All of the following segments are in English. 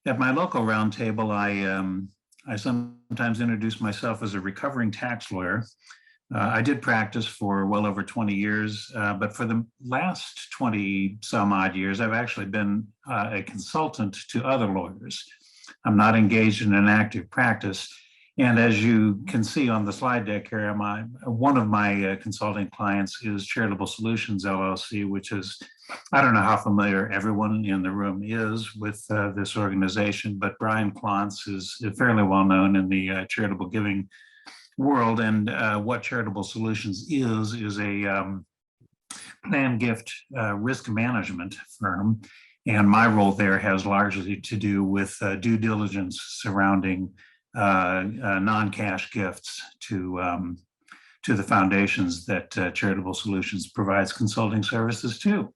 At my local roundtable, I sometimes introduce myself as a recovering tax lawyer. I did practice for well over 20 years, but for the last 20 some odd years, I've actually been a consultant to other lawyers. I'm not engaged in an active practice. And as you can see on the slide deck here, one of my consulting clients is Charitable Solutions, LLC, which is, I don't know how familiar everyone in the room is with this organization, but Bryan Clontz is fairly well known in the charitable giving world. And what Charitable Solutions is a plan gift risk management firm. And my role there has largely to do with due diligence surrounding non-cash gifts to the foundations that Charitable Solutions provides consulting services to.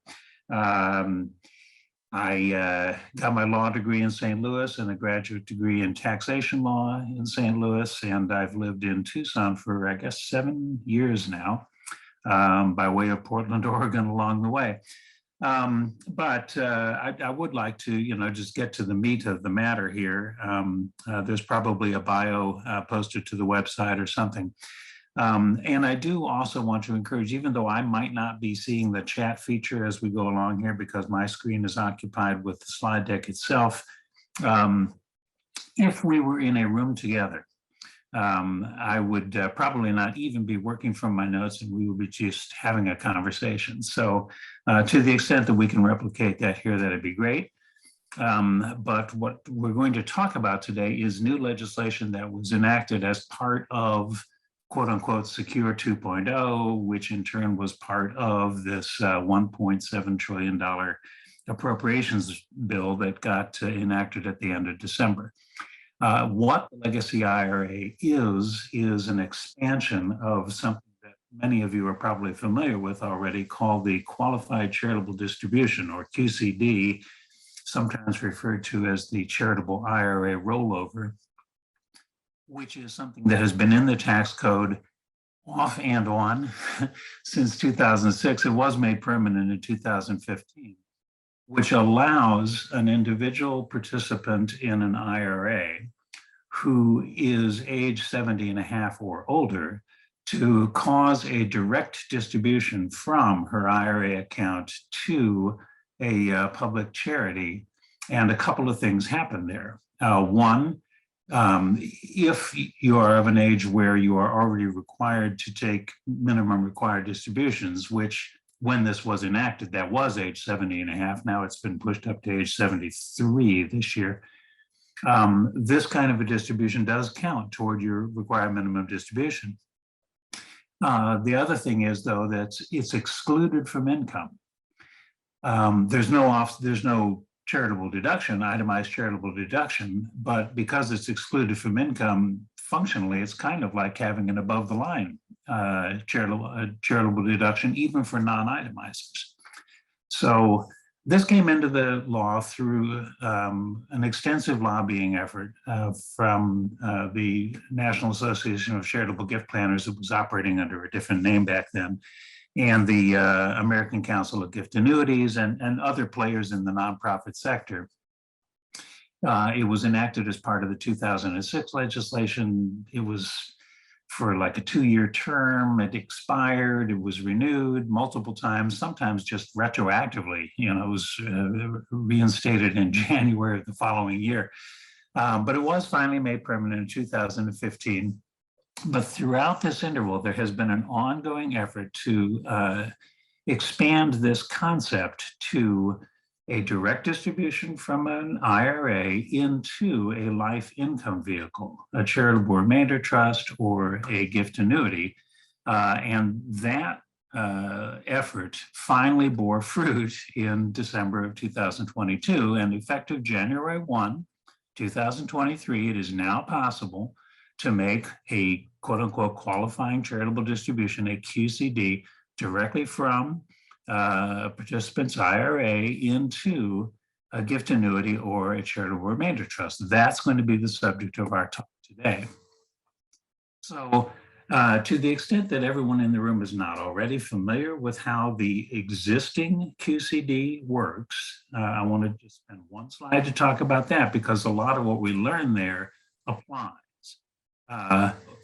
I got my law degree in St. Louis and a graduate degree in taxation law in St. Louis, and I've lived in Tucson for, I guess, 7 years now, by way of Portland, Oregon along the way. But I would like to, just get to the meat of the matter here. There's probably a bio posted to the website or something. And I do also want to encourage, even though I might not be seeing the chat feature as we go along here because my screen is occupied with the slide deck itself, if we were in a room together, I would probably not even be working from my notes and we would be just having a conversation. So to the extent that we can replicate that here, that'd be great. But what we're going to talk about today is new legislation that was enacted as part of quote unquote Secure 2.0, which in turn was part of this $1.7 trillion appropriations bill that got enacted at the end of December. What Legacy IRA is an expansion of something that many of you are probably familiar with already, called the Qualified Charitable Distribution, or QCD, sometimes referred to as the Charitable IRA rollover, which is something that has been in the tax code off and on since 2006. It was made permanent in 2015. Which allows an individual participant in an IRA who is age 70 and a half or older to cause a direct distribution from her IRA account to a public charity. And a couple of things happen there. One, if you are of an age where you are already required to take minimum required distributions, which when this was enacted, that was age 70 and a half. Now it's been pushed up to age 73 this year. This kind of a distribution does count toward your required minimum distribution. The other thing is, though, that it's excluded from income. There's no charitable deduction, itemized charitable deduction, but because it's excluded from income, functionally, it's kind of like having an above the line charitable deduction, even for non-itemizers. So this came into the law through an extensive lobbying effort from the National Association of Charitable Gift Planners, that was operating under a different name back then, and the American Council of Gift Annuities and other players in the nonprofit sector. It was enacted as part of the 2006 legislation. It was for like a 2-year term. It expired. It was renewed multiple times, sometimes just retroactively. It was reinstated in January of the following year. But it was finally made permanent in 2015. But throughout this interval, there has been an ongoing effort to expand this concept to a direct distribution from an IRA into a life income vehicle, a charitable remainder trust, or a gift annuity. And that effort finally bore fruit in December of 2022. And effective January 1, 2023, it is now possible to make a quote unquote qualifying charitable distribution, a QCD, directly from a participant's IRA into a gift annuity or a charitable remainder trust. That's going to be the subject of our talk today. So To the extent that everyone in the room is not already familiar with how the existing QCD works, I want to just spend one slide to talk about that, because a lot of what we learn there applies.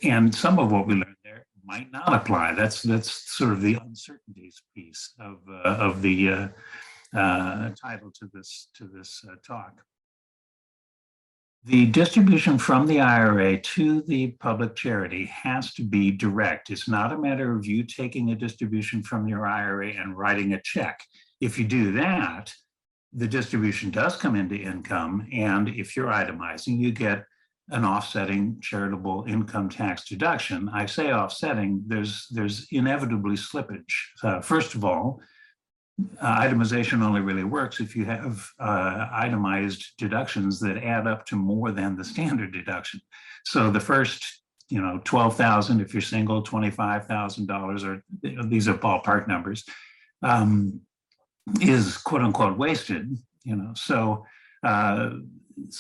And some of what we learn there might not apply. That's sort of the uncertainties piece of the title to this talk. The distribution from the IRA to the public charity has to be direct. It's not a matter of you taking a distribution from your IRA and writing a check. If you do that, the distribution does come into income, and if you're itemizing, you get an offsetting charitable income tax deduction. I say offsetting, there's inevitably slippage. First of all, itemization only really works if you have itemized deductions that add up to more than the standard deduction. So the first, $12,000 if you're single, $25,000, or these are ballpark numbers, is quote unquote wasted. So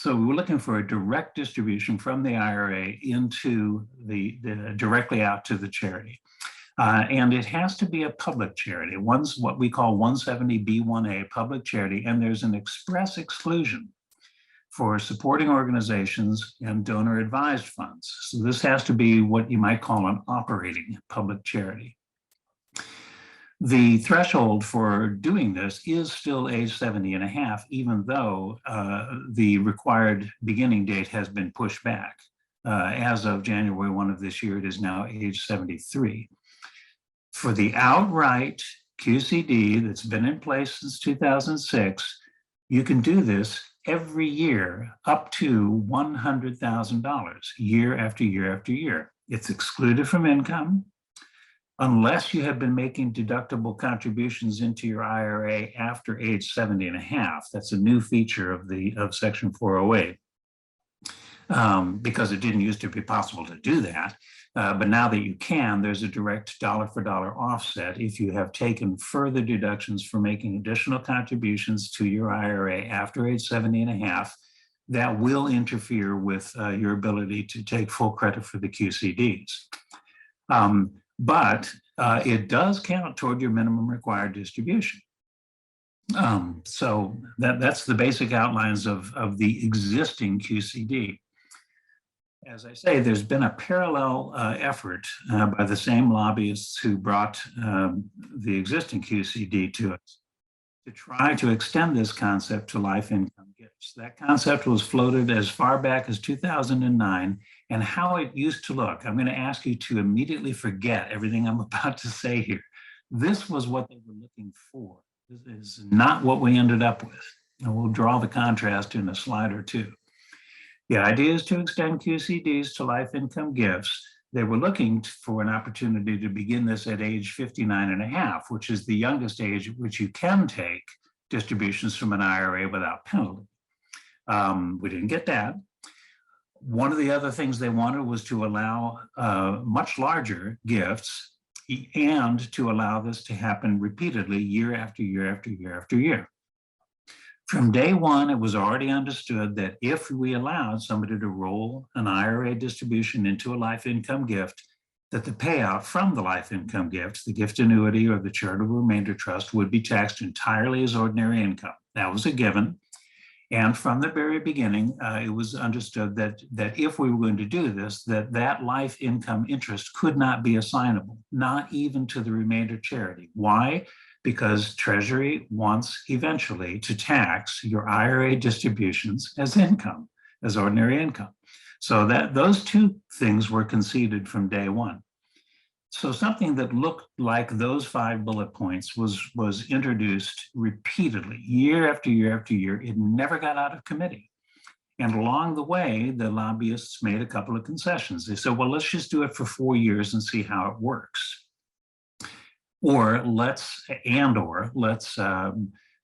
we were looking for a direct distribution from the IRA into the directly out to the charity. And it has to be a public charity. One's what we call 170B1A, public charity, and there's an express exclusion for supporting organizations and donor advised funds. So this has to be what you might call an operating public charity. The threshold for doing this is still age 70 and a half, even though the required beginning date has been pushed back. As of January 1 of this year, it is now age 73. For the outright QCD that's been in place since 2006, you can do this every year up to $100,000 year after year after year. It's excluded from income unless you have been making deductible contributions into your IRA after age 70 and a half. That's a new feature of Section 408. Because it didn't used to be possible to do that. But now that you can, there's a direct dollar for dollar offset if you have taken further deductions for making additional contributions to your IRA after age 70 and a half. That will interfere with your ability to take full credit for the QCDs. But it does count toward your minimum required distribution. So that's the basic outlines of the existing QCD. As I say, there's been a parallel effort by the same lobbyists who brought the existing QCD to us to try to extend this concept to life income gifts. That concept was floated as far back as 2009, and how it used to look. I'm going to ask you to immediately forget everything I'm about to say here. This was what they were looking for. This is not what we ended up with. And we'll draw the contrast in a slide or two. The idea is to extend QCDs to life income gifts. They were looking for an opportunity to begin this at age 59 and a half, which is the youngest age at which you can take distributions from an IRA without penalty. We didn't get that. One of the other things they wanted was to allow much larger gifts and to allow this to happen repeatedly year after year after year after year. From day one, it was already understood that if we allowed somebody to roll an IRA distribution into a life income gift, that the payout from the life income gift, the gift annuity or the charitable remainder trust, would be taxed entirely as ordinary income. That was a given. And from the very beginning, it was understood that if we were going to do this, that life income interest could not be assignable, not even to the remainder charity. Why? Because Treasury wants eventually to tax your IRA distributions as income, as ordinary income. So that those two things were conceded from day one. So something that looked like those 5 bullet points was introduced repeatedly, year after year after year. It never got out of committee. And along the way, the lobbyists made a couple of concessions. They said, well, let's just do it for 4 years and see how it works. Or let's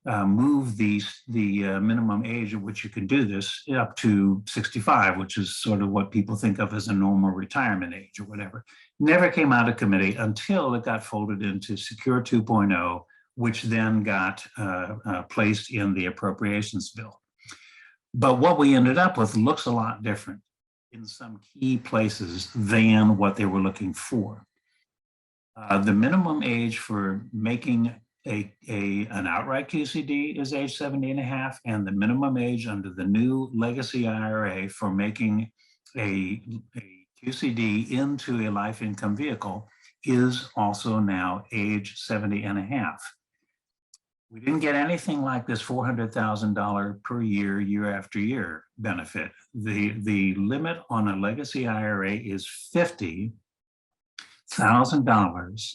move the minimum age at which you can do this up to 65, which is sort of what people think of as a normal retirement age or whatever. Never came out of committee until it got folded into Secure 2.0, which then got placed in the appropriations bill. But what we ended up with looks a lot different. in some key places than what they were looking for. The minimum age for making an outright QCD is age 70 and a half, and the minimum age under the new Legacy IRA for making a QCD into a life income vehicle is also now age 70 and a half. We didn't get anything like this $400,000 per year, year after year benefit. The limit on a Legacy IRA is $50,000.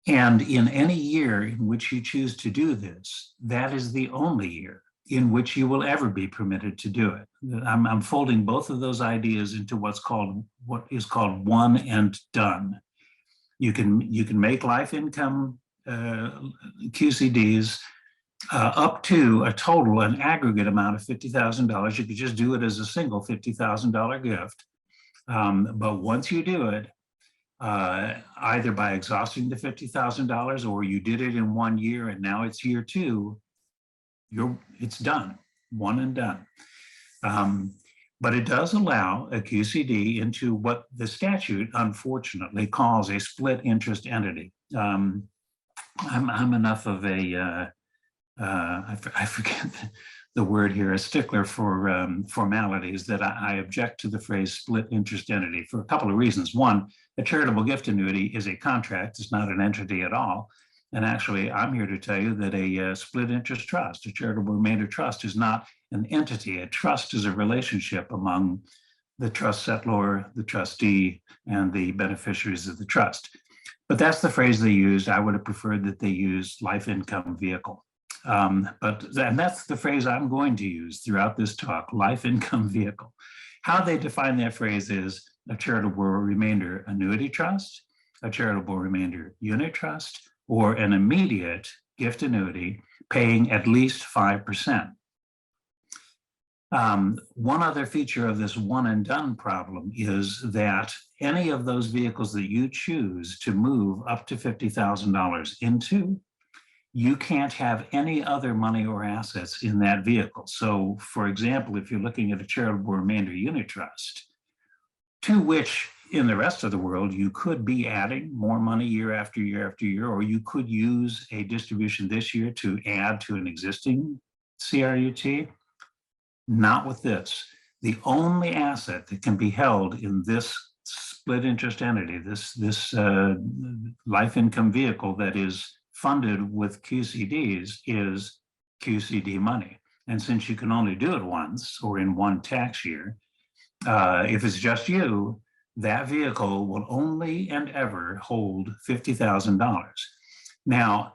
And in any year in which you choose to do this, that is the only year in which you will ever be permitted to do it. I'm folding both of those ideas into what is called one and done. You can make life income QCDs up to a total, an aggregate amount of $50,000. You could just do it as a single $50,000 gift. But once you do it, either by exhausting the $50,000 or you did it in 1 year and now it's year 2, it's done, one and done. But it does allow a QCD into what the statute unfortunately calls a split interest entity. I'm enough of a, I forget the word here, a stickler for formalities, that I object to the phrase split interest entity for a couple of reasons. One, a charitable gift annuity is a contract, it's not an entity at all. And actually, I'm here to tell you that a split interest trust, a charitable remainder trust, is not an entity. A trust is a relationship among the trust settlor, the trustee, and the beneficiaries of the trust. But that's the phrase they used. I would have preferred that they use life income vehicle. And that's the phrase I'm going to use throughout this talk, life income vehicle. How they define that phrase is a charitable remainder annuity trust, a charitable remainder unit trust, or an immediate gift annuity paying at least 5%. One other feature of this one and done problem is that any of those vehicles that you choose to move up to $50,000 into, you can't have any other money or assets in that vehicle. So for example, if you're looking at a charitable remainder unit trust, to which in the rest of the world, you could be adding more money year after year after year, or you could use a distribution this year to add to an existing CRUT. Not with this. The only asset that can be held in this split interest entity, this life income vehicle that is funded with QCDs, is QCD money. And since you can only do it once or in one tax year, if it's just you, that vehicle will only and ever hold $50,000. Now,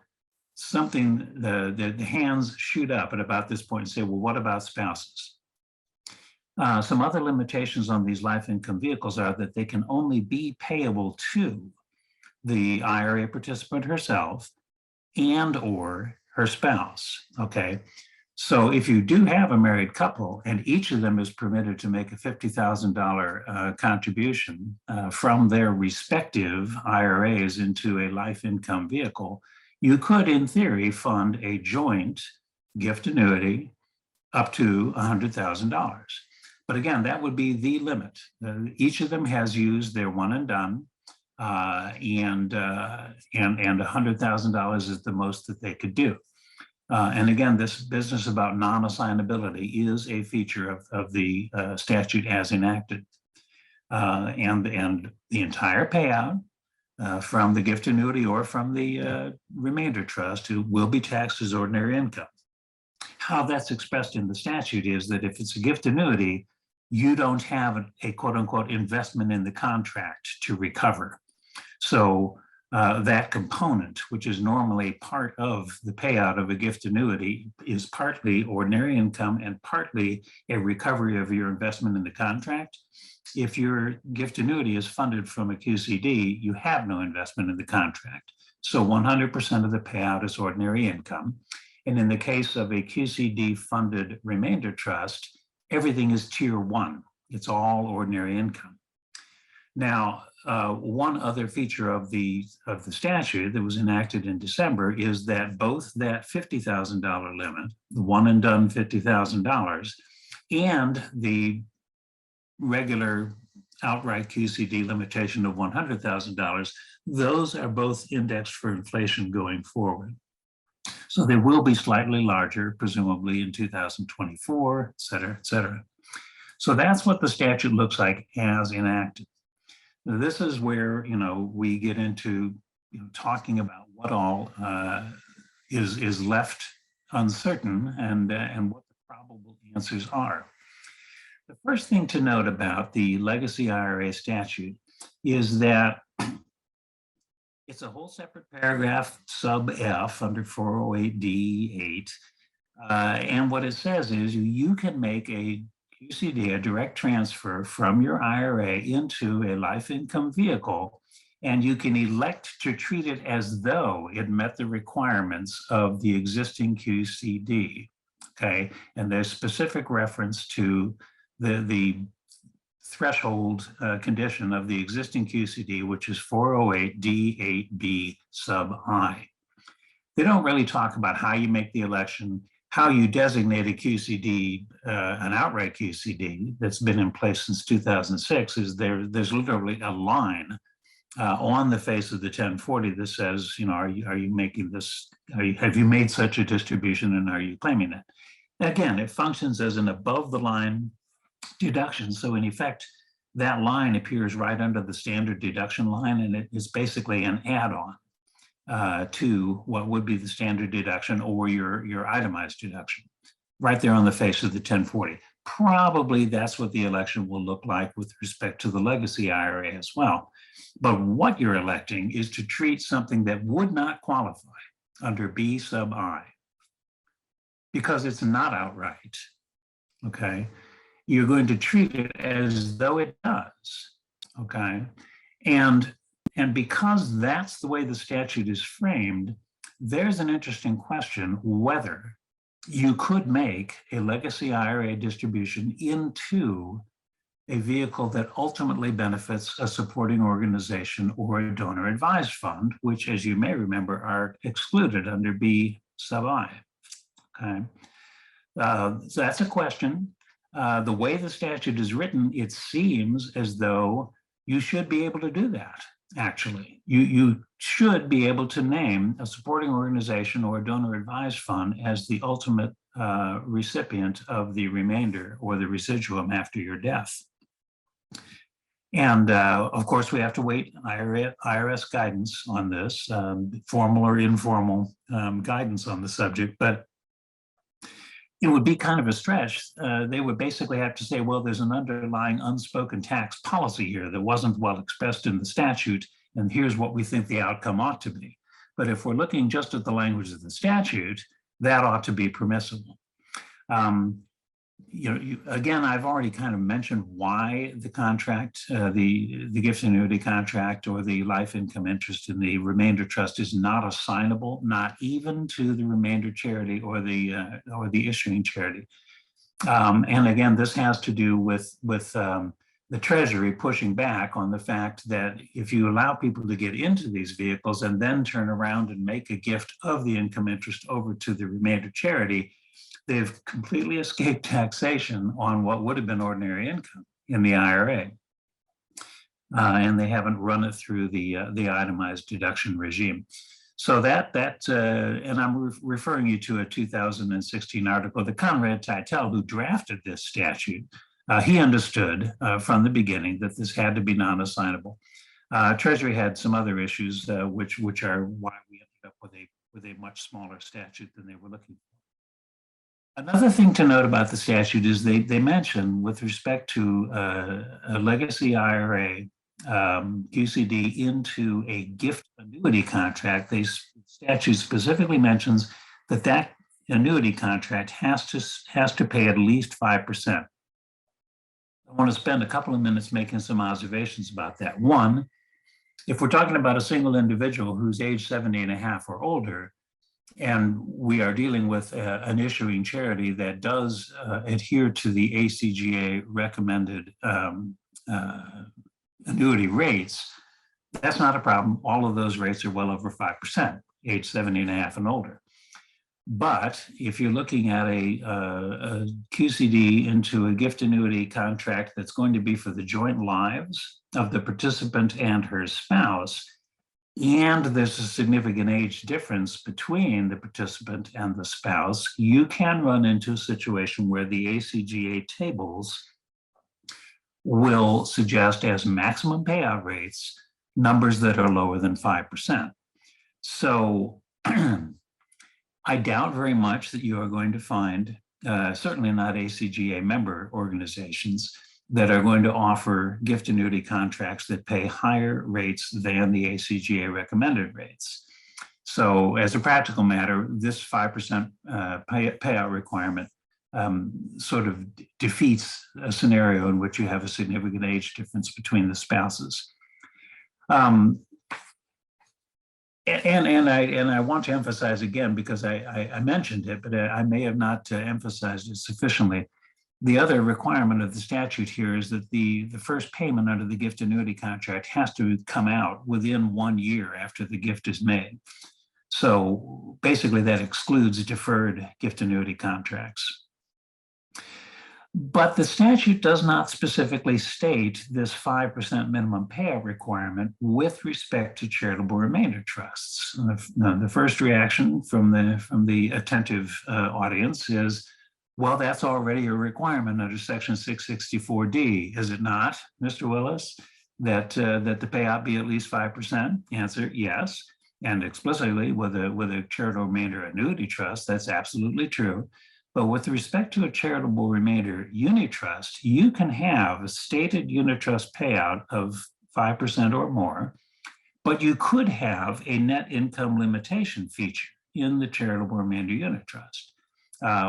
the hands shoot up at about this point and say, well, what about spouses? Some other limitations on these life income vehicles are that they can only be payable to the IRA participant herself and or her spouse, okay? So if you do have a married couple and each of them is permitted to make a $50,000 contribution from their respective IRAs into a life income vehicle, you could, in theory, fund a joint gift annuity up to $100,000. But again, that would be the limit. Each of them has used their one and done, and $100,000 is the most that they could do. And again, this business about non-assignability is a feature of the statute as enacted. And the entire payout from the gift annuity or from the remainder trust will be taxed as ordinary income. How that's expressed in the statute is that if it's a gift annuity, you don't have a quote unquote investment in the contract to recover. So that component, which is normally part of the payout of a gift annuity, is partly ordinary income and partly a recovery of your investment in the contract. If your gift annuity is funded from a QCD, you have no investment in the contract. So 100% of the payout is ordinary income. And in the case of a QCD funded remainder trust, everything is tier 1. It's all ordinary income. Now, one other feature of the statute that was enacted in December is that both that $50,000 limit, the one and done $50,000, and the regular outright QCD limitation of $100,000, those are both indexed for inflation going forward. So they will be slightly larger, presumably in 2024, et cetera, et cetera. So that's what the statute looks like as enacted. Now, this is where, we get into talking about what all is left uncertain and what the probable answers are. The first thing to note about the Legacy IRA statute is that it's a whole separate paragraph, sub F, under 408D8. And what it says is you can make a QCD, a direct transfer from your IRA into a life income vehicle, and you can elect to treat it as though it met the requirements of the existing QCD. Okay, and there's specific reference to the threshold condition of the existing QCD, which is 408D8B sub I. They don't really talk about how you make the election, how you designate a QCD, an outright QCD that's been in place since 2006. Is there's literally a line on the face of the 1040 that says, are you making this? Have you made such a distribution, and are you claiming it? Again, it functions as an above the line deduction. So in effect, that line appears right under the standard deduction line, and it is basically an add-on to what would be the standard deduction or your itemized deduction, right there on the face of the 1040. Probably that's what the election will look like with respect to the Legacy IRA as well. But what you're electing is to treat something that would not qualify under B sub I, because it's not outright, okay? You're going to treat it as though it does, okay? And because that's the way the statute is framed, there's an interesting question whether you could make a Legacy IRA distribution into a vehicle that ultimately benefits a supporting organization or a donor advised fund, which, as you may remember, are excluded under B sub I, okay? So that's a question. The way the statute is written, it seems as though you should be able to do that, actually. You should be able to name a supporting organization or a donor advised fund as the ultimate recipient of the remainder or the residuum after your death. And of course, we have to wait IRS guidance on this, formal or informal guidance on the subject, but it would be kind of a stretch. They would basically have to say, well, there's an underlying unspoken tax policy here that wasn't well expressed in the statute, and here's what we think the outcome ought to be. But if we're looking just at the language of the statute, that ought to be permissible. Again, I've already kind of mentioned why the contract, the gift annuity contract or the life income interest in the remainder trust is not assignable, not even to the remainder charity or the issuing charity. And again, this has to do with the Treasury pushing back on the fact that if you allow people to get into these vehicles and then turn around and make a gift of the income interest over to the remainder charity, they've completely escaped taxation on what would have been ordinary income in the IRA. And they haven't run it through the itemized deduction regime. So and I'm referring you to a 2016 article that Conrad Teitel, who drafted this statute, he understood from the beginning that this had to be non-assignable. Treasury had some other issues, which are why we ended up with a much smaller statute than they were looking for. Another thing to note about the statute is they mention, with respect to a Legacy IRA QCD into a gift annuity contract, the statute specifically mentions that annuity contract has to pay at least 5%. I want to spend a couple of minutes making some observations about that. One, if we're talking about a single individual who's age 70 and a half or older, and we are dealing with an issuing charity that does adhere to the ACGA recommended annuity rates, that's not a problem. All of those rates are well over 5%, age 70 and a half and older. But if you're looking at a QCD into a gift annuity contract that's going to be for the joint lives of the participant and her spouse, and there's a significant age difference between the participant and the spouse, you can run into a situation where the ACGA tables will suggest as maximum payout rates numbers that are lower than 5%. So I doubt very much that you are going to find, certainly not ACGA member organizations, that are going to offer gift annuity contracts that pay higher rates than the ACGA recommended rates. So as a practical matter, this 5% payout requirement sort of defeats a scenario in which you have a significant age difference between the spouses. And I want to emphasize again, because I mentioned it, but I may have not emphasized it sufficiently. The other requirement of the statute here is that the first payment under the gift annuity contract has to come out within 1 year after the gift is made. So basically that excludes deferred gift annuity contracts. But the statute does not specifically state this 5% minimum payout requirement with respect to charitable remainder trusts. The first reaction from the attentive audience is, well, that's already a requirement under Section 664D, is it not, Mr. Willis, that the payout be at least 5%? Answer, yes, and explicitly with a charitable remainder annuity trust, that's absolutely true. But with respect to a charitable remainder unit trust, you can have a stated unit trust payout of 5% or more, but you could have a net income limitation feature in the charitable remainder unit trust.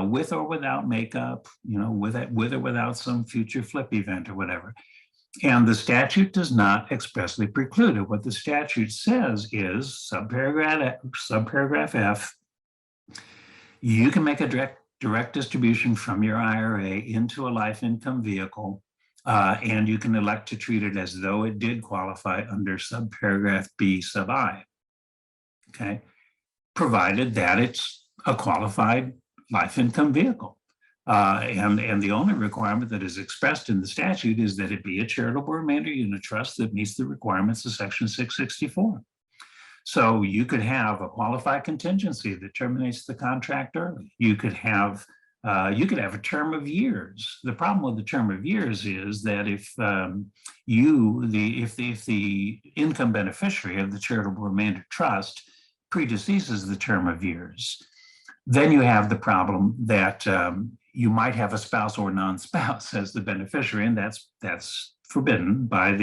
With or without makeup, with or without some future flip event or whatever. And the statute does not expressly preclude it. What the statute says is, subparagraph F, you can make a direct distribution from your IRA into a life income vehicle, and you can elect to treat it as though it did qualify under subparagraph B sub I, okay? Provided that it's a qualified life income vehicle. And the only requirement that is expressed in the statute is that it be a charitable remainder unit trust that meets the requirements of Section 664. So you could have a qualified contingency that terminates the contract early. You could have a term of years. The problem with the term of years is that if the income beneficiary of the charitable remainder trust predeceases the term of years, then you have the problem that you might have a spouse or non-spouse as the beneficiary, and that's forbidden by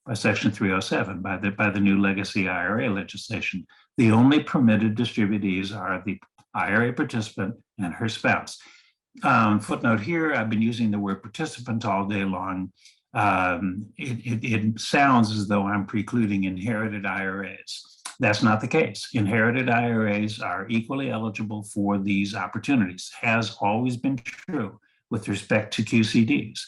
by Section 307, by the new Legacy IRA legislation. The only permitted distributees are the IRA participant and her spouse. Footnote here, I've been using the word participant all day long. It sounds as though I'm precluding inherited IRAs. That's not the case. Inherited IRAs are equally eligible for these opportunities, has always been true with respect to QCDs.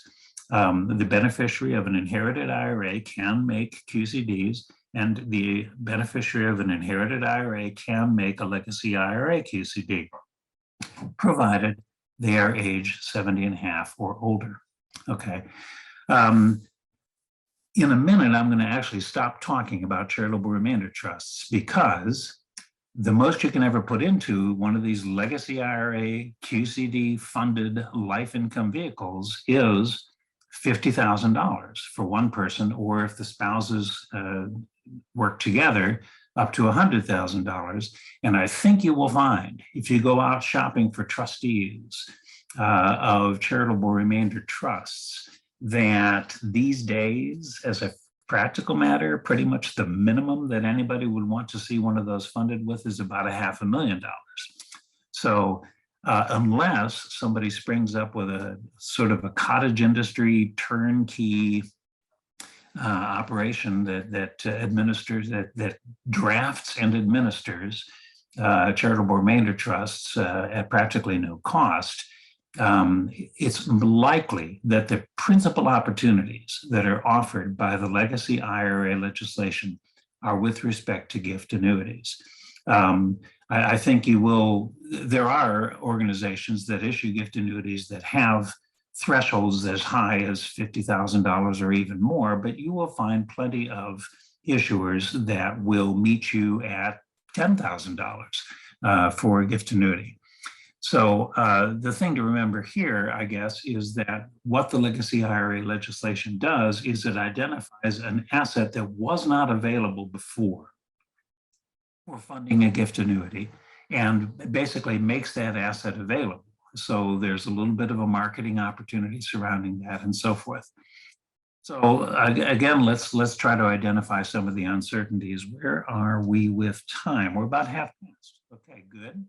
The beneficiary of an inherited IRA can make QCDs, and the beneficiary of an inherited IRA can make a Legacy IRA QCD, provided they are age 70 and a half or older. Okay. In a minute, I'm going to actually stop talking about charitable remainder trusts, because the most you can ever put into one of these Legacy IRA QCD funded life income vehicles is $50,000 for one person, or if the spouses work together, up to $100,000. And I think you will find, if you go out shopping for trustees of charitable remainder trusts, that these days, as a practical matter, pretty much the minimum that anybody would want to see one of those funded with is about $500,000. So unless somebody springs up with a sort of a cottage industry turnkey operation that administers, that drafts and administers charitable remainder trusts at practically no cost, it's likely that the principal opportunities that are offered by the Legacy IRA legislation are with respect to gift annuities. I think there are organizations that issue gift annuities that have thresholds as high as $50,000 or even more, but you will find plenty of issuers that will meet you at $10,000 for a gift annuity. So the thing to remember here, I guess, is that what the Legacy IRA legislation does is it identifies an asset that was not available before for funding a gift annuity and basically makes that asset available. So there's a little bit of a marketing opportunity surrounding that and so forth. So again, let's try to identify some of the uncertainties. Where are we with time? We're about half past. Okay, good.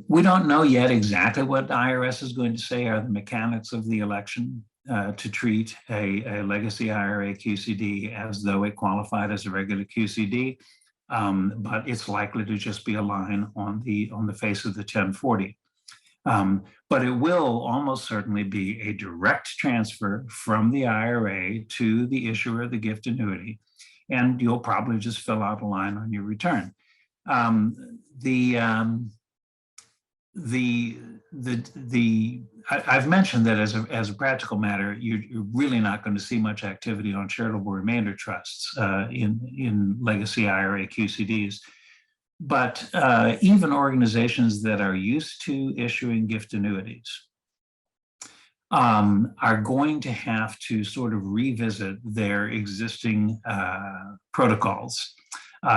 We don't know yet exactly what the IRS is going to say are the mechanics of the election to treat a Legacy IRA QCD as though it qualified as a regular QCD, but it's likely to just be a line on the face of the 1040. But it will almost certainly be a direct transfer from the IRA to the issuer of the gift annuity, and you'll probably just fill out a line on your return. I've mentioned that as a practical matter, you're really not going to see much activity on charitable remainder trusts in Legacy IRA QCDs. But even organizations that are used to issuing gift annuities are going to have to sort of revisit their existing protocols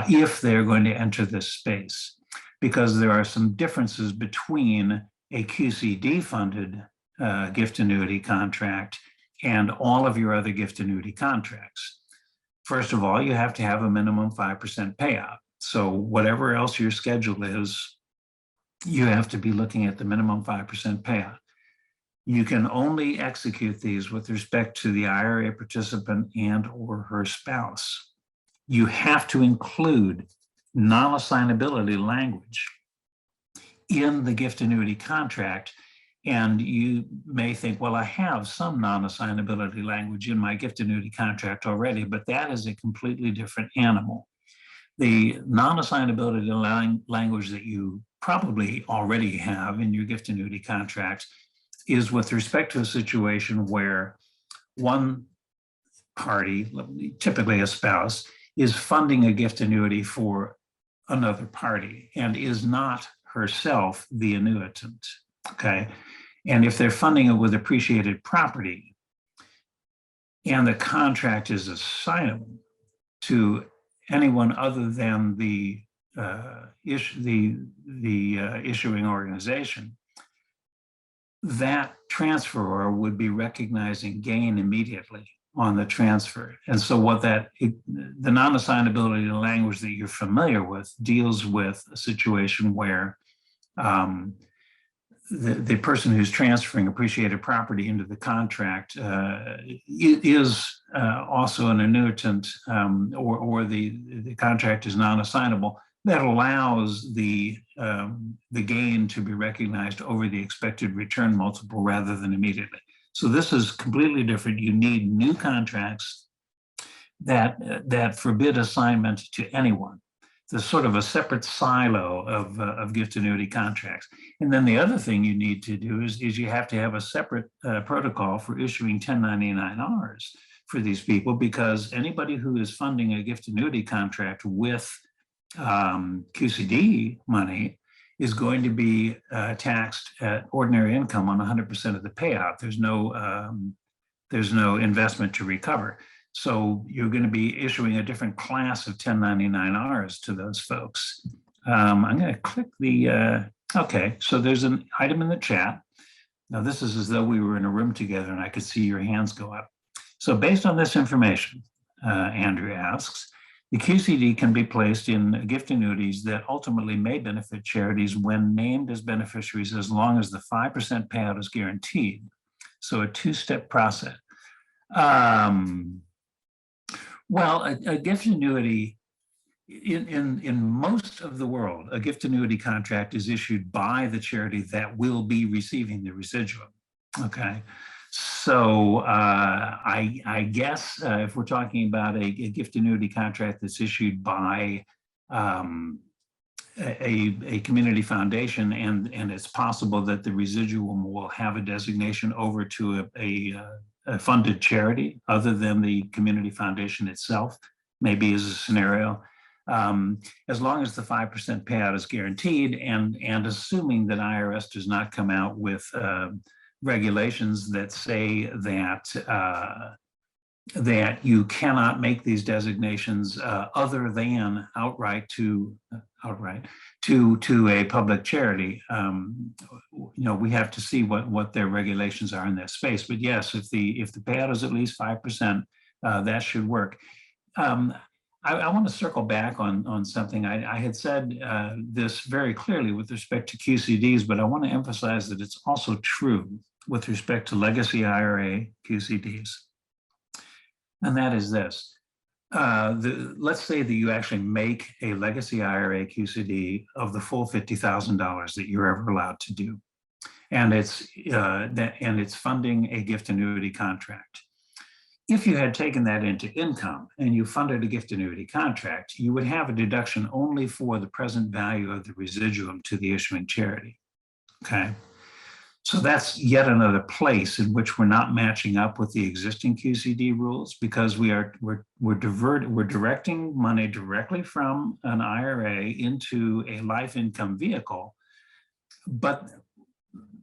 if they're going to enter this space, because there are some differences between a QCD-funded gift annuity contract and all of your other gift annuity contracts. First of all, you have to have a minimum 5% payout. So whatever else your schedule is, you have to be looking at the minimum 5% payout. You can only execute these with respect to the IRA participant and or her spouse. You have to include non-assignability language in the gift annuity contract. And you may think, well, I have some non-assignability language in my gift annuity contract already, but that is a completely different animal. The non-assignability language that you probably already have in your gift annuity contract is with respect to a situation where one party, typically a spouse, is funding a gift annuity for another party and is not herself the annuitant, okay? And if they're funding it with appreciated property and the contract is assignable to anyone other than the issuing organization, that transferor would be recognizing gain immediately on the transfer. And so the non-assignability language that you're familiar with deals with a situation where the person who's transferring appreciated property into the contract is also an annuitant, or the contract is non-assignable. That allows the gain to be recognized over the expected return multiple rather than immediately. So this is completely different. You need new contracts that forbid assignment to anyone. There's sort of a separate silo of gift annuity contracts. And then the other thing you need to do is you have to have a separate protocol for issuing 1099-Rs for these people, because anybody who is funding a gift annuity contract with QCD money is going to be taxed at ordinary income on 100% of the payout. There's no investment to recover. So you're going to be issuing a different class of 1099-Rs to those folks. I'm going to click okay, so there's an item in the chat. Now this is as though we were in a room together and I could see your hands go up. So based on this information, Andrew asks, the QCD can be placed in gift annuities that ultimately may benefit charities when named as beneficiaries, as long as the 5% payout is guaranteed. So a two-step process. Well, a gift annuity, in most of the world, a gift annuity contract is issued by the charity that will be receiving the residual, okay? So I guess if we're talking about a gift annuity contract that's issued by a community foundation, and it's possible that the residuum will have a designation over to a funded charity other than the community foundation itself, maybe as a scenario. As long as the 5% payout is guaranteed, and assuming that IRS does not come out with regulations that say that you cannot make these designations other than outright to a public charity. We have to see what their regulations are in that space. But yes, if the payout is at least 5%, that should work. I want to circle back on something. I had said this very clearly with respect to QCDs, but I want to emphasize that it's also true with respect to legacy IRA QCDs. And that is this. Let's say that you actually make a legacy IRA QCD of the full $50,000 that you're ever allowed to do. And it's funding a gift annuity contract. If you had taken that into income and you funded a gift annuity contract, you would have a deduction only for the present value of the residuum to the issuing charity. Okay. So that's yet another place in which we're not matching up with the existing QCD rules, because we're directing money directly from an IRA into a life income vehicle, but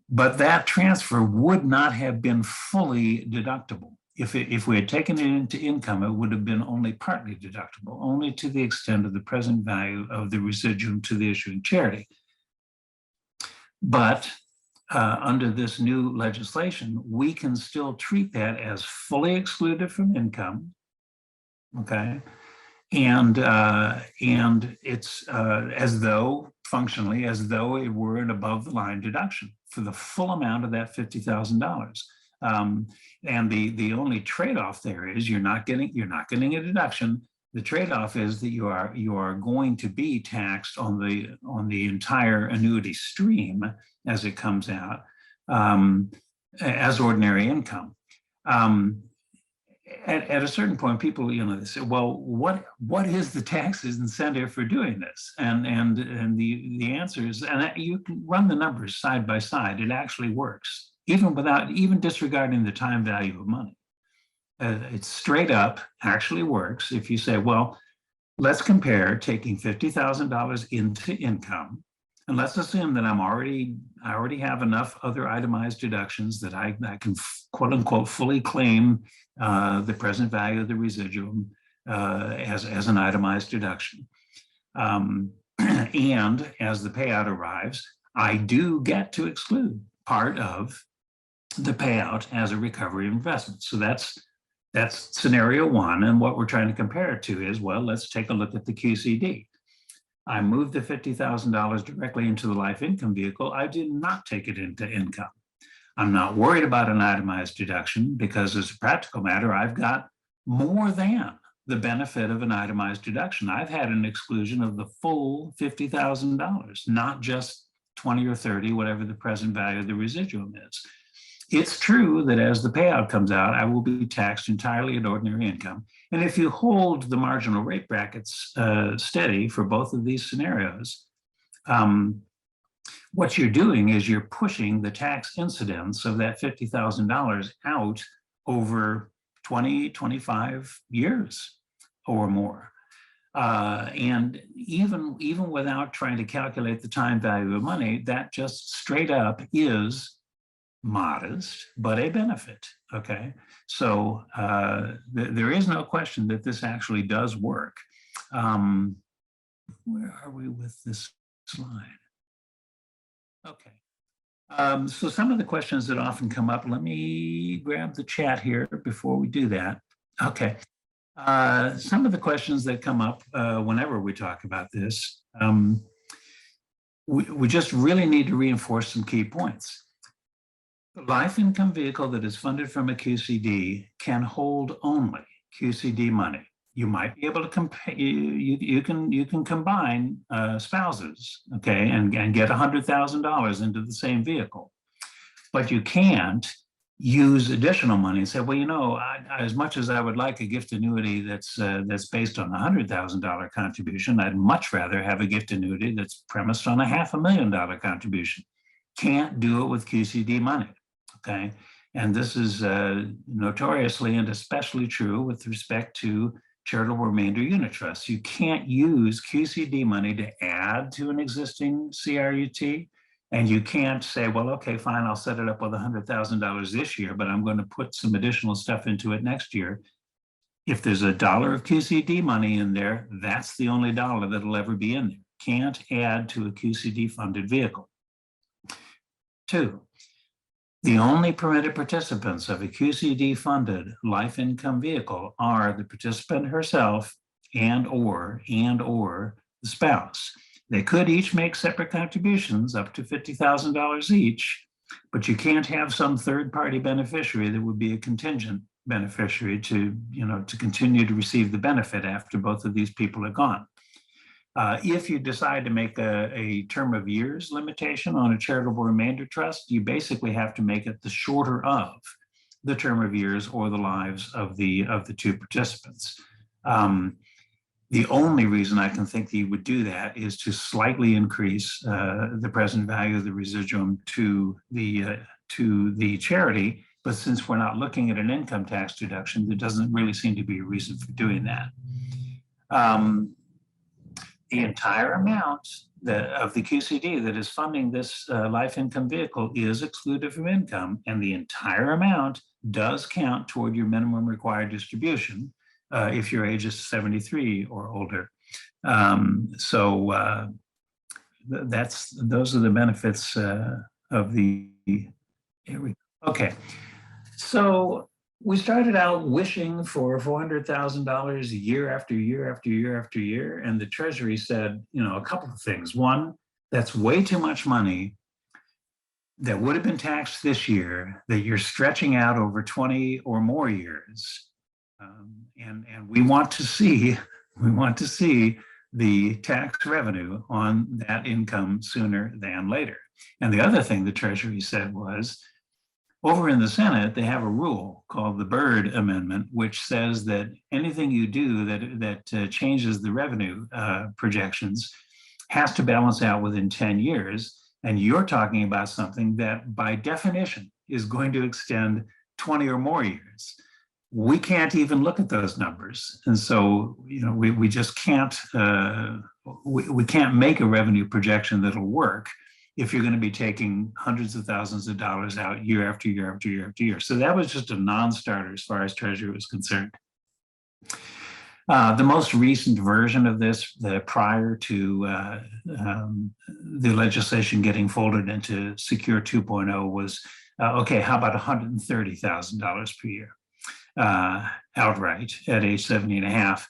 that transfer would not have been fully deductible. If we had taken it into income, it would have been only partly deductible, only to the extent of the present value of the residuum to the issuing charity. But under this new legislation, we can still treat that as fully excluded from income, okay? And it's functionally as though it were an above the line deduction for the full amount of that $50,000. And the only trade-off there is you're not getting a deduction. The trade-off is that you are going to be taxed on the entire annuity stream as it comes out as ordinary income. At a certain point, people they say, well, what is the tax incentive for doing this? And the answer is, and you can run the numbers side by side. It actually works, even disregarding the time value of money. It straight up actually works if you say, well, let's compare taking $50,000 into income, and let's assume that I already have enough other itemized deductions that I can quote unquote fully claim the present value of the residuum as an itemized deduction. And as the payout arrives, I do get to exclude part of the payout as a recovery investment. So that's scenario one. And what we're trying to compare it to is, well, let's take a look at the QCD. I moved the $50,000 directly into the life income vehicle. I did not take it into income. I'm not worried about an itemized deduction because, as a practical matter, I've got more than the benefit of an itemized deduction. I've had an exclusion of the full $50,000, not just 20 or 30, whatever the present value of the residuum is. It's true that as the payout comes out, I will be taxed entirely at ordinary income. And if you hold the marginal rate brackets steady for both of these scenarios, what you're doing is you're pushing the tax incidence of that $50,000 out over 20, 25 years or more. And even without trying to calculate the time value of money, that just straight up is modest, but a benefit, okay? So there is no question that this actually does work. Where are we with this slide? Okay. So some of the questions that often come up, let me grab the chat here before we do that. Okay. Some of the questions that come up whenever we talk about this, we just really need to reinforce some key points. The life income vehicle that is funded from a QCD can hold only QCD money. You might be able to compare, you can combine spouses, okay, and get $100,000 into the same vehicle, but you can't use additional money and say, well, as much as I would like a gift annuity that's based on a $100,000 contribution, I'd much rather have a gift annuity that's premised on a $500,000 contribution. Can't do it with QCD money, okay? And this is notoriously and especially true with respect to charitable remainder unit trusts. You can't use QCD money to add to an existing CRUT. And you can't say, well, okay, fine, I'll set it up with $100,000 this year, but I'm going to put some additional stuff into it next year. If there's $1 of QCD money in there, that's the only dollar that'll ever be in there. Can't add to a QCD funded vehicle. 2, the only permitted participants of a QCD funded life income vehicle are the participant herself and or the spouse. They could each make separate contributions up to $50,000 each, but you can't have some third-party beneficiary that would be a contingent beneficiary to continue to receive the benefit after both of these people are gone. If you decide to make a term of years limitation on a charitable remainder trust, you basically have to make it the shorter of the term of years or the lives of the two participants. The only reason I can think that you would do that is to slightly increase the present value of the residuum to the charity. But since we're not looking at an income tax deduction, there doesn't really seem to be a reason for doing that. The entire amount of the QCD that is funding this life income vehicle is excluded from income, and the entire amount does count toward your minimum required distribution if your age is 73 or older. Those are the benefits of the. Okay, so we started out wishing for $400,000 year after year after year after year, and the Treasury said, a couple of things. One, that's way too much money that would have been taxed this year that you're stretching out over 20 or more years. And we want to see the tax revenue on that income sooner than later. And the other thing the Treasury said was, over in the Senate, they have a rule called the Byrd Amendment, which says that anything you do that changes the revenue projections has to balance out within 10 years. And you're talking about something that by definition is going to extend 20 or more years. We can't even look at those numbers. And so, we just can't, we can't make a revenue projection that'll work if you're going to be taking hundreds of thousands of dollars out year after year after year after year. So that was just a non-starter as far as Treasury was concerned. The most recent version of this, prior to the legislation getting folded into Secure 2.0 was, okay, how about $130,000 per year outright at age 70 and a half.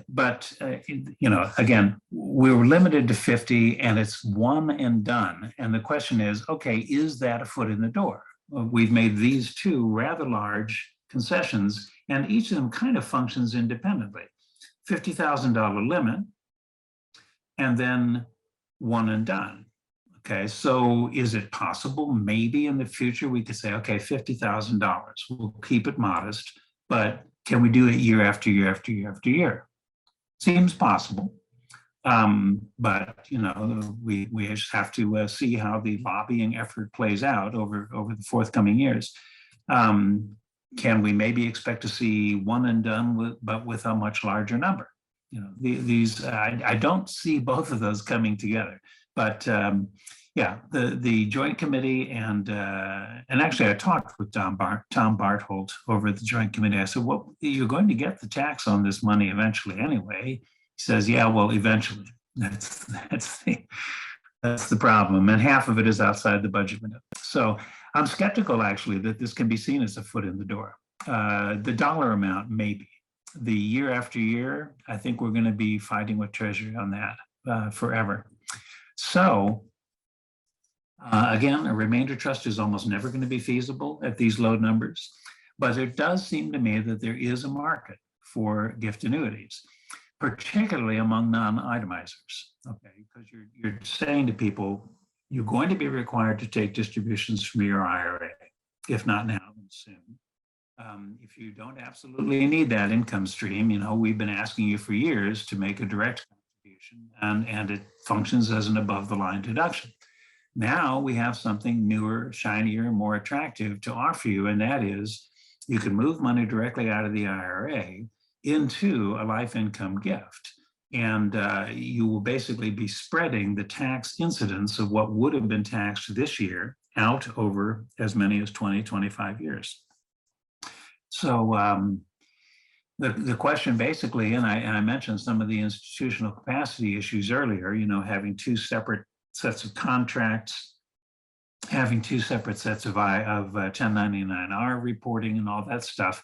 But again, we were limited to 50 and it's one and done. And the question is, okay, is that a foot in the door? We've made these two rather large concessions and each of them kind of functions independently. $50,000 limit and then one and done. Okay, so is it possible maybe in the future we could say, okay, $50,000, we'll keep it modest, but can we do it year after year after year after year? Seems possible, but we just have to see how the lobbying effort plays out over the forthcoming years. Can we maybe expect to see one and done, but with a much larger number? I don't see both of those coming together, but yeah, the Joint Committee and actually I talked with Tom Bartholt over at the Joint Committee. I said, well, you're going to get the tax on this money eventually anyway. He says, yeah, well, eventually. That's the problem. And half of it is outside the budget window. So I'm skeptical actually that this can be seen as a foot in the door. The dollar amount, maybe. The year after year, I think we're going to be fighting with Treasury on that forever. So again, a remainder trust is almost never going to be feasible at these low numbers, but it does seem to me that there is a market for gift annuities, particularly among non-itemizers, okay? Because you're saying to people, you're going to be required to take distributions from your IRA. if not now, then soon. If you don't absolutely need that income stream, we've been asking you for years to make a direct contribution, and it functions as an above the line deduction. Now we have something newer, shinier, more attractive to offer you, and that is you can move money directly out of the IRA into a life income gift. And you will basically be spreading the tax incidence of what would have been taxed this year out over as many as 20, 25 years. So the question basically, and I mentioned some of the institutional capacity issues earlier, having two separate sets of contracts, having two separate sets of 1099-R reporting and all that stuff.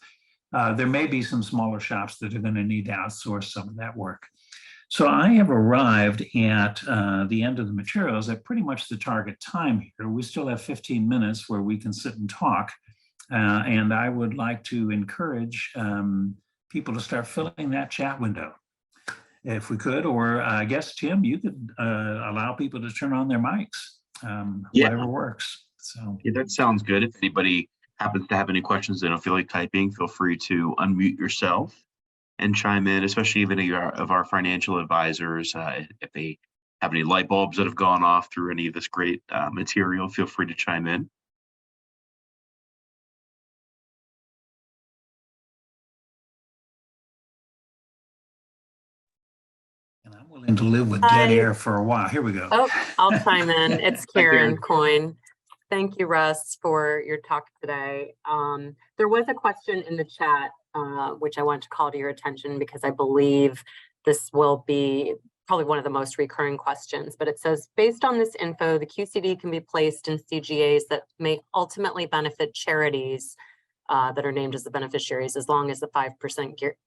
There may be some smaller shops that are going to need to outsource some of that work. So I have arrived at the end of the materials at pretty much the target time here. We still have 15 minutes where we can sit and talk. And I would like to encourage people to start filling that chat window, if we could, or I guess, Tim, you could allow people to turn on their mics, whatever works. So yeah, that sounds good. If anybody happens to have any questions they don't feel like typing, feel free to unmute yourself and chime in, especially if any of our financial advisors, if they have any light bulbs that have gone off through any of this great material, feel free to chime in. And I'm willing to live with dead air for a while. Here we go. Oh, I'll chime in. It's Karen Coyne. Thank you, Russ, for your talk today. There was a question in the chat, which I want to call to your attention because I believe this will be probably one of the most recurring questions, but it says, based on this info, the QCD can be placed in CGAs that may ultimately benefit charities that are named as the beneficiaries as long as the 5%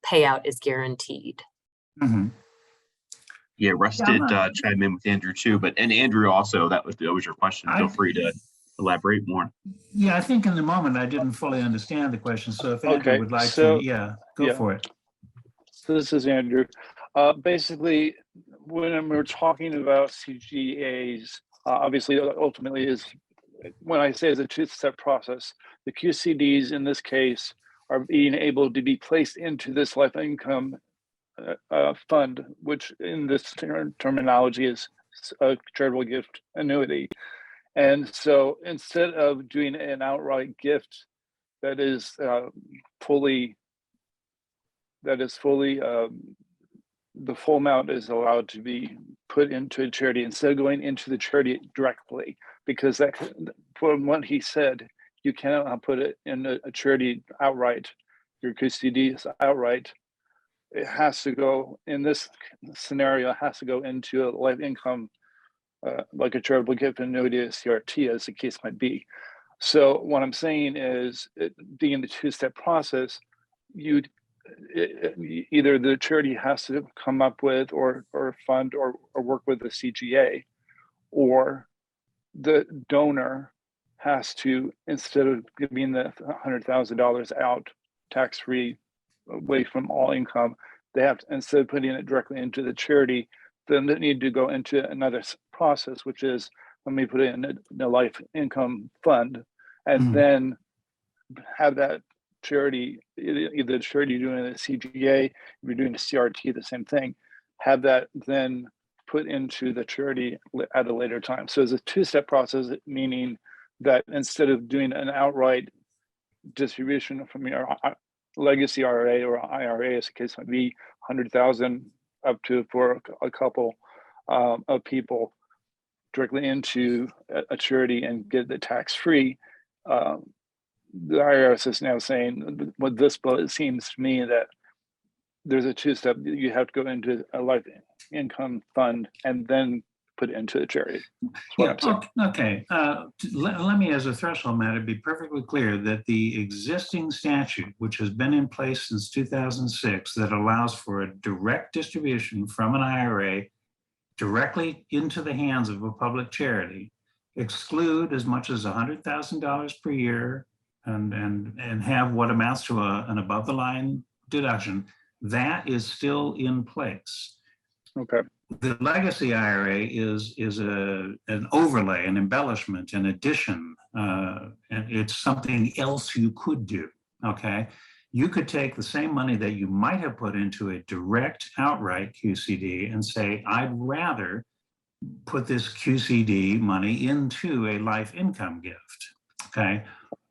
payout is guaranteed. Mm-hmm. Yeah, Russ did chime in with Andrew too, and Andrew also, that was your question. Feel free to elaborate more. Yeah, I think in the moment I didn't fully understand the question. So if Andrew would like to, go for it. So this is Andrew. Basically, when we're talking about CGAs, obviously, ultimately is, when I say it's a two-step process, the QCDs in this case are being able to be placed into this life income fund, which in this terminology is a charitable gift annuity. And so instead of doing an outright gift that is fully, the full amount is allowed to be put into a charity instead of going into the charity directly, because that, from what he said, you cannot put it in a charity outright, your QCDs outright. It has to go, in this scenario, it has to go into a life income, like a charitable gift annuity, a CRT, as the case might be. So what I'm saying is, being the two-step process, either the charity has to come up with or fund or work with the CGA, or the donor has to, instead of giving the $100,000 out tax-free away from all income, they have to, instead of putting it directly into the charity, then they need to go into another process, which is, let me put it in a life income fund, and then have that charity, either the charity doing a CGA, if you're doing a CRT, the same thing, have that then put into the charity at a later time. So it's a two-step process, meaning that instead of doing an outright distribution from your Legacy IRA or IRA, as the case might be, 100,000 up to for a couple of people directly into a charity and get the tax-free. The IRS is now saying, with this bill, it seems to me that there's a two-step. You have to go into a life income fund and then put it into the charity. Okay. Let me, as a threshold matter, be perfectly clear that the existing statute, which has been in place since 2006, that allows for a direct distribution from an IRA directly into the hands of a public charity, exclude as much as $100,000 per year and have what amounts to an above the line deduction, that is still in place. Okay. The legacy IRA is an overlay, an embellishment, an addition, and it's something else you could do. Okay, you could take the same money that you might have put into a direct outright QCD and say, I'd rather put this QCD money into a life income gift. Okay.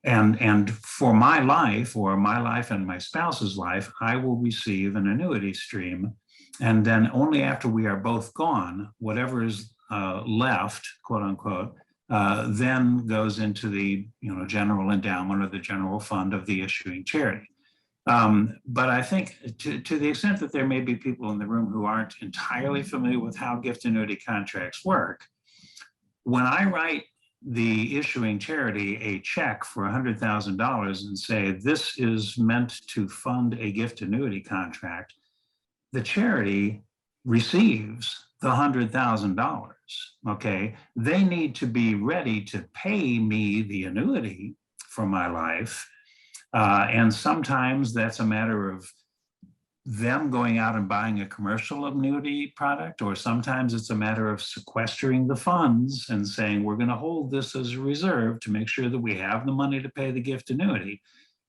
And for my life, or my life and my spouse's life, I will receive an annuity stream. And then only after we are both gone, whatever is left, quote unquote, then goes into the general endowment or the general fund of the issuing charity. But I think to the extent that there may be people in the room who aren't entirely familiar with how gift annuity contracts work, when I write the issuing charity a check for $100,000 and say, this is meant to fund a gift annuity contract, the charity receives the $100,000. Okay, they need to be ready to pay me the annuity for my life. And sometimes that's a matter of them going out and buying a commercial annuity product, or sometimes it's a matter of sequestering the funds and saying, we're going to hold this as a reserve to make sure that we have the money to pay the gift annuity.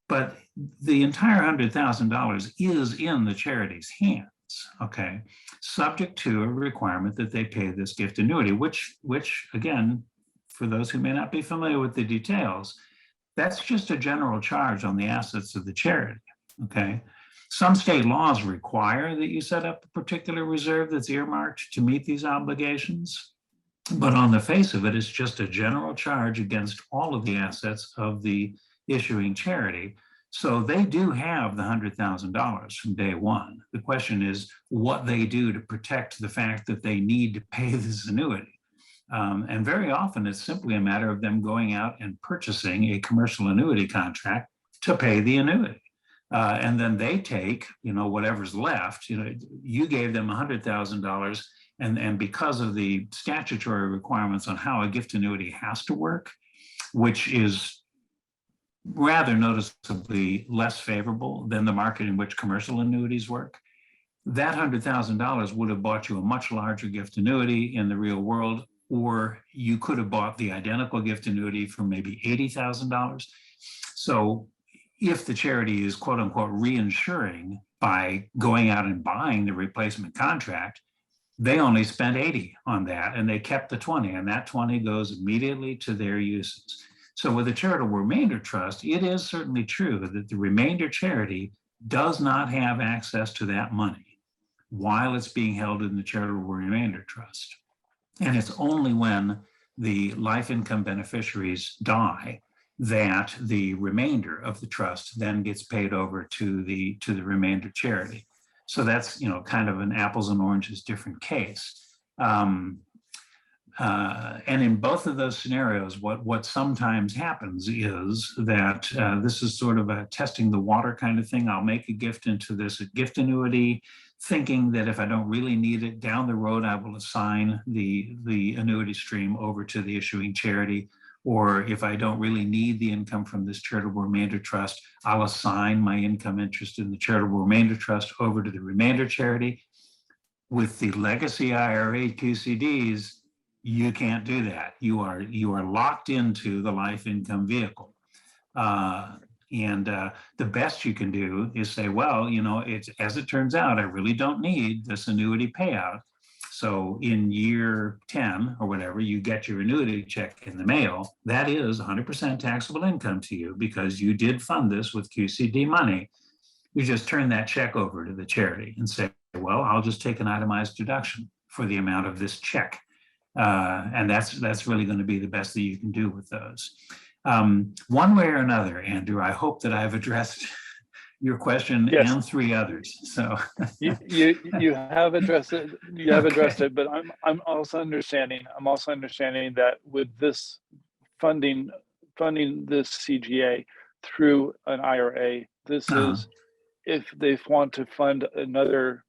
But the entire $100,000 is in the charity's hands, okay, subject to a requirement that they pay this gift annuity, which again, for those who may not be familiar with the details, that's just a general charge on the assets of the charity, okay? Some state laws require that you set up a particular reserve that's earmarked to meet these obligations, but on the face of it, it's just a general charge against all of the assets of the issuing charity. So they do have the $100,000 from day one. The question is what they do to protect the fact that they need to pay this annuity. And very often it's simply a matter of them going out and purchasing a commercial annuity contract to pay the annuity. And then they take, whatever's left, you gave them $100,000, and because of the statutory requirements on how a gift annuity has to work, which is rather noticeably less favorable than the market in which commercial annuities work, that $100,000 would have bought you a much larger gift annuity in the real world, or you could have bought the identical gift annuity for maybe $80,000. So if the charity is quote unquote reinsuring by going out and buying the replacement contract, they only spent 80 on that and they kept the 20, and that 20 goes immediately to their uses. So with the charitable remainder trust, it is certainly true that the remainder charity does not have access to that money while it's being held in the charitable remainder trust. And it's only when the life income beneficiaries die that the remainder of the trust then gets paid over to the remainder charity. So that's kind of an apples and oranges different case. And in both of those scenarios, what sometimes happens is that this is sort of a testing the water kind of thing. I'll make a gift into this gift annuity, thinking that if I don't really need it down the road, I will assign the annuity stream over to the issuing charity. Or if I don't really need the income from this charitable remainder trust, I'll assign my income interest in the charitable remainder trust over to the remainder charity. With the legacy IRA QCDs, you can't do that. You are locked into the life income vehicle. And the best you can do is say, well, it's, as it turns out, I really don't need this annuity payout. So in year 10 or whatever, you get your annuity check in the mail. That is 100% taxable income to you because you did fund this with QCD money. You just turn that check over to the charity and say, well, I'll just take an itemized deduction for the amount of this check. And that's really going to be the best that you can do with those. One way or another, Andrew, I hope that I've addressed your question. Yes. And 3 others. So you have addressed it. You have addressed it, but I'm also understanding that with this funding this CGA through an IRA, this is if they want to fund another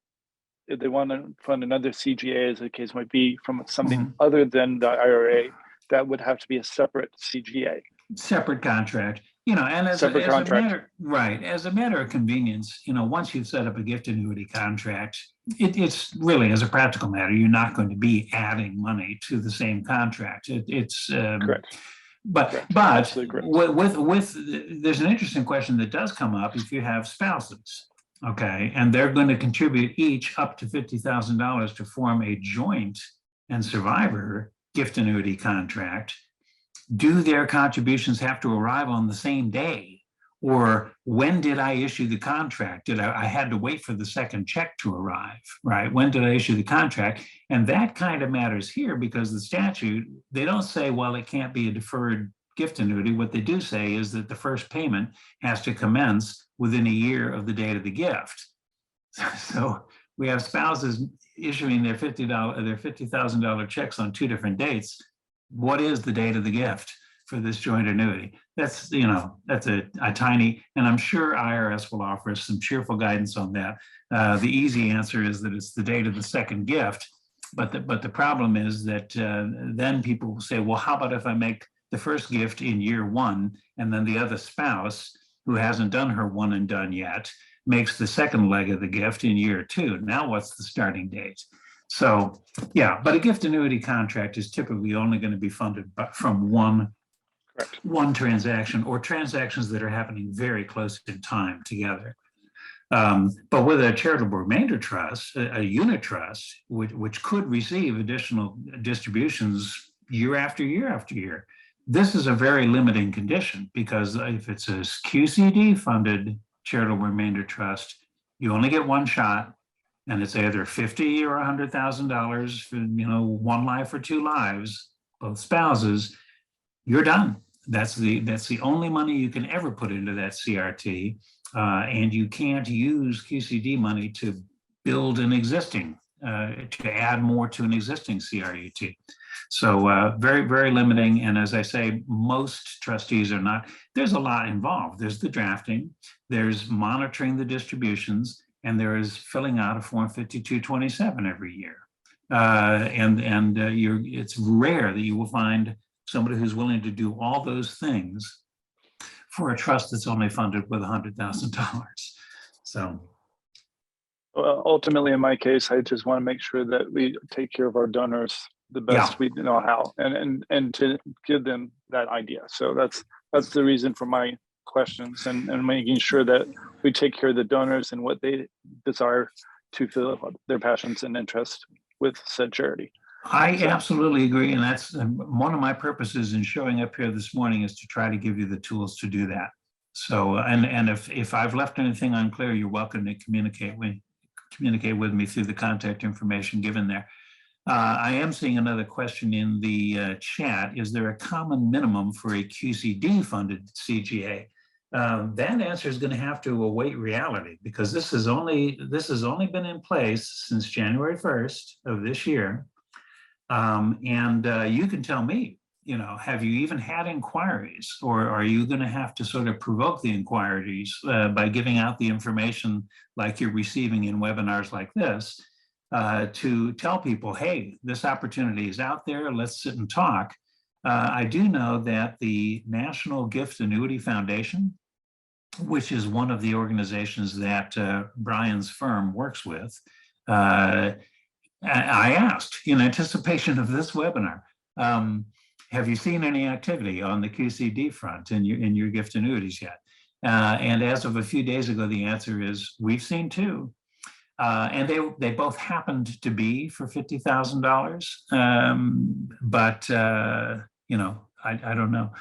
CGA, as the case might be, from something other than the IRA, that would have to be a separate CGA. Separate contract. and as Separate a contract. as a matter of convenience, once you've set up a gift annuity contract, it's really, as a practical matter, you're not going to be adding money to the same contract. Correct. But Correct. but Absolutely correct. with there's an interesting question that does come up if you have spouses, okay, and they're going to contribute each up to $50,000 to form a joint and survivor gift annuity contract. Do their contributions have to arrive on the same day? Or when did I issue the contract? I had to wait for the second check to arrive, right? When did I issue the contract? And that kind of matters here because the statute, they don't say, well, it can't be a deferred gift annuity. What they do say is that the first payment has to commence within a year of the date of the gift. So we have spouses issuing their $50,000 checks on two different dates. What is the date of the gift for this joint annuity? That's a tiny, and I'm sure IRS will offer us some cheerful guidance on that. The easy answer is that it's the date of the second gift, but the problem is that then people will say, well, how about if I make the first gift in year one, and then the other spouse who hasn't done her one and done yet makes the second leg of the gift in year two. Now what's the starting date? So, yeah, but a gift annuity contract is typically only going to be funded from one transaction or transactions that are happening very close in time together. But with a charitable remainder trust, a unit trust, which could receive additional distributions year after year after year, this is a very limiting condition because if it's a QCD funded charitable remainder trust, you only get one shot. And it's either $50,000 or $100,000 for one life or two lives, both spouses. You're done. That's the only money you can ever put into that CRT, and you can't use QCD money to build an existing, to add more to an existing CRUT. So very, very limiting. And as I say, most trustees are not. There's a lot involved. There's the drafting. There's monitoring the distributions. And there is filling out a Form 5227 every year. It's rare that you will find somebody who's willing to do all those things for a trust that's only funded with $100,000. So. Well, ultimately, in my case, I just want to make sure that we take care of our donors the best we know how, and to give them that idea. So that's the reason for my questions and making sure that we take care of the donors and what they desire to fill their passions and interests with said charity. I absolutely agree. And that's one of my purposes in showing up here this morning is to try to give you the tools to do that. So, and if I've left anything unclear, you're welcome to communicate with me through the contact information given there. I am seeing another question in the chat. Is there a common minimum for a QCD funded CGA? That answer is going to have to await reality because this has only been in place since January 1st of this year. You can tell me, have you even had inquiries, or are you going to have to sort of provoke the inquiries by giving out the information like you're receiving in webinars like this to tell people, hey, this opportunity is out there, let's sit and talk. I do know that the National Gift Annuity Foundation, which is one of the organizations that Bryan's firm works with, I asked in anticipation of this webinar, have you seen any activity on the QCD front in your gift annuities yet? And as of a few days ago, the answer is we've seen two. And they both happened to be for $50,000. But, I don't know.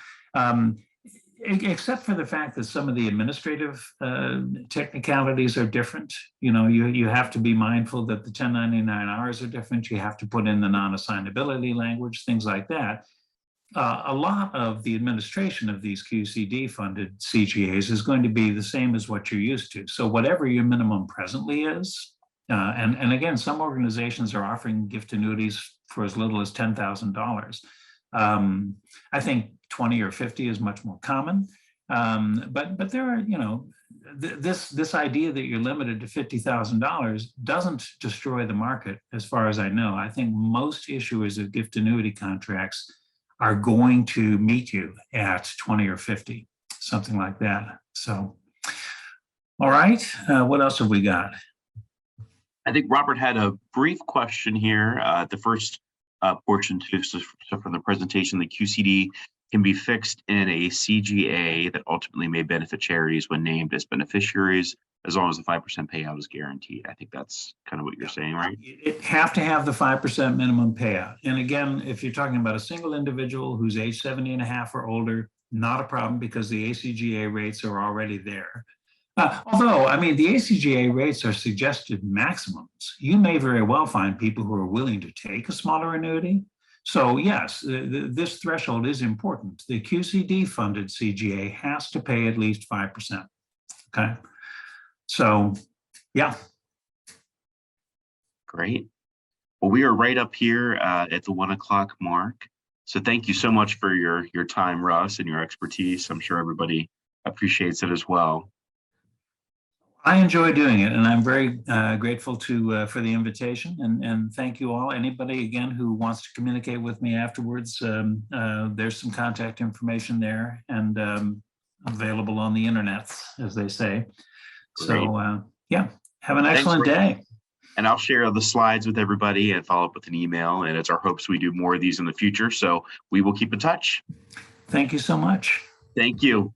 Except for the fact that some of the administrative technicalities are different. You have to be mindful that the 1099-Rs are different. You have to put in the non-assignability language, things like that. A lot of the administration of these QCD-funded CGAs is going to be the same as what you're used to. So whatever your minimum presently is, and again, some organizations are offering gift annuities for as little as $10,000. I think 20 or 50 is much more common, but there are, this idea that you're limited to $50,000 doesn't destroy the market, as far as I know. I think most issuers of gift annuity contracts are going to meet you at 20 or 50. something like that. So, all right, what else have we got? I think Robert had a brief question here. The first portion too, so from the presentation, the QCD can be fixed in a CGA that ultimately may benefit charities when named as beneficiaries, as long as the 5% payout is guaranteed. I think that's kind of what you're saying, right? It have to have the 5% minimum payout. And again, if you're talking about a single individual who's age 70 and a half or older, not a problem because the ACGA rates are already there. Although, I mean, the ACGA rates are suggested maximums. You may very well find people who are willing to take a smaller annuity. So yes, this threshold is important. The QCD funded CGA has to pay at least 5%. Okay. So, yeah. Great. Well, we are right up here at the 1 o'clock mark. So thank you so much for your time, Russ, and your expertise. I'm sure everybody appreciates it as well. I enjoy doing it, and I'm very grateful for the invitation. And thank you all. Anybody again who wants to communicate with me afterwards, there's some contact information there and available on the internet, as they say. Great. So yeah, have an excellent day. And I'll share the slides with everybody and follow up with an email. And it's our hopes we do more of these in the future. So we will keep in touch. Thank you so much. Thank you.